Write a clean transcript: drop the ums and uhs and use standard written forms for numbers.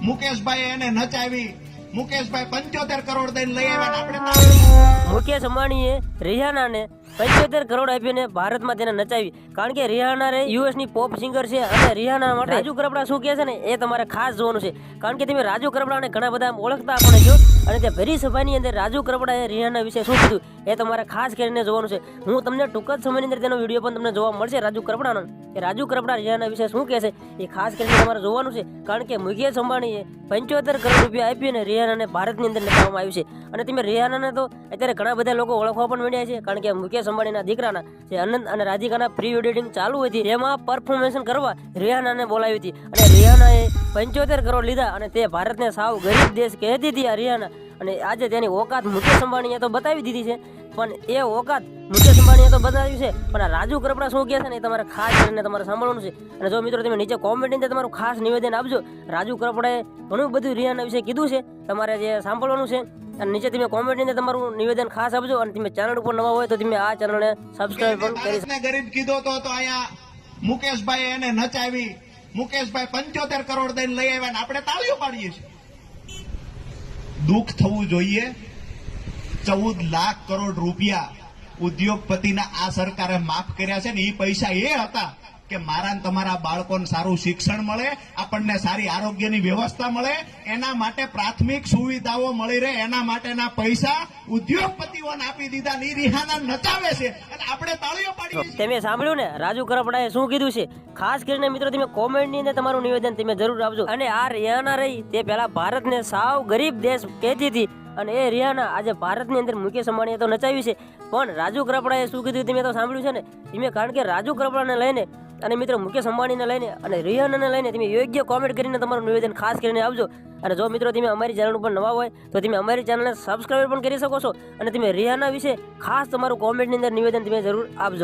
મુકેશભાઈ એને નચાવી, મુકેશભાઈ 75 કરોડ દઈને લઈ આવ્યા ને આપણે મુકેશ અંબાણીએ રિહાનાને 75 કરોડ આપીને ભારતમાં તેને નચાવી. કારણ કે રિહાના યુએસ ની પોપ સિંગર છે અને રિહાના માટે રાજુ કરપડા શું કહે છે ને એ તમારે ખાસ જોવાનું છે. કારણ કે તમે રાજુ કરપડાને ઘણા બધા ઓળખતા પણ છો અને તે ભરી સભાની અંદર રાજુ કરપડાએ રિહાના વિશે શું કીધું એ તમારે ખાસ કરીને જોવાનું છે. હું તમને ટૂંક જ સમયની અંદર તેનો વિડીયો પણ તમને જોવા મળશે રાજુ કરપડાનો, કે રાજુ કરપડા રિહાના વિશે શું કહે છે એ ખાસ કરીને તમારે જોવાનું છે. કારણ કે મુકેશ અંબાણીએ 75 કરોડ રૂપિયા આપીને રિહાનાને ભારતની અંદર નચાવવામાં આવ્યું છે. અને તમે રિહાનાને તો અત્યારે ઘણા બધા લોકો ઓળખવા પણ મળ્યા છે. કારણ કે મુકેશ અંબાણીના દીકરાના જે અનંત અને રાધિકાના પ્રી વેડિંગ ચાલુ હતી એમાં પરફોર્મન્સ કરવા રિહાનાને બોલાવી હતી અને રિહાનાએ 75 કરોડ લીધા અને તે ભારતને સાવ ગરીબ દેશ કહેતી હતી આ રિહાના. અને આજે તેની ઓકાત મુકેશ અંબાણીએ તો બતાવી દીધી છે, પણ એ ઓકાત મુકેશ અંબાણીએ તો બતાવ્યું છે, પણ આ રાજુ કરપડા શું કહે છે ને એ તમારે ખાસ કરીને તમારે સાંભળવાનું છે. અને જો મિત્રો તમે નીચે કોમેન્ટની અંદર તમારું ખાસ નિવેદન આપજો. રાજુ કરપડાએ ઘણું બધું રિહાના વિશે કીધું છે, તમારે જે સાંભળવાનું છે. અને નીચે તમે કોમેન્ટની અંદર તમારું નિવેદન ખાસ આપજો. અને તમે ચેનલ ઉપર નવા હોય તો તમે આ ચેનલને સબસ્ક્રાઇબ પણ કરી શકો. ગરીબ કીધો તો અહીંયા મુકેશભાઈ એને નચાવી, મુકેશભાઈ 75 કરોડ દઈને લઈ આવ્યા ને આપણે તાળીઓ પાડીએ છીએ. દુઃખ થવું જોઈએ. 14 લાખ કરોડ રૂપિયા ઉદ્યોગપતિના આ સરકારે માફ કર્યા છે ને એ પૈસા એ હતા કે મારા તમારા બાળકોને સારું શિક્ષણ મળે, આપણને સારી આરોગ્યની વ્યવસ્થા મળે, એના માટે પ્રાથમિક સુવિધાઓ મળી રહે, એના માટેના પૈસા ઉદ્યોગપતિઓને આપી દીધા. ની રિહાના નચાવે છે અને આપણે તાળીઓ પાડીએ છીએ. તમે સાંભળ્યું ને રાજુ કરપડાએ શું કીધું છે? ખાસ કરીને મિત્રો તમે કોમેન્ટની અંદર તમારું નિવેદન તમે જરૂર આપજો. અને આ રિહાના રહી તે પહેલા ભારતને સાવ ગરીબ દેશ કહેતી હતી અને એ રિહાના આજે ભારતની અંદર મુકેશ અંબાણીએ તો નચાવી છે, પણ રાજુ કરપડાએ શું કીધું તમે તો સાંભળ્યું છે ને તમે. કારણ કે રાજુ કરપડાને લઈને અને મિત્રો મુકેશ અંબાણીને લઈને અને રિહાનાને લઈને તમે યોગ્ય કોમેન્ટ કરીને તમારું નિવેદન ખાસ કરીને આપજો. અને જો મિત્રો તમે અમારી ચેનલ ઉપર નવા હોય તો તમે અમારી ચેનલને સબસ્ક્રાઇબ પણ કરી શકો છો. અને તમે રિહાના વિશે ખાસ તમારું કોમેન્ટની અંદર નિવેદન તમે જરૂર આપજો.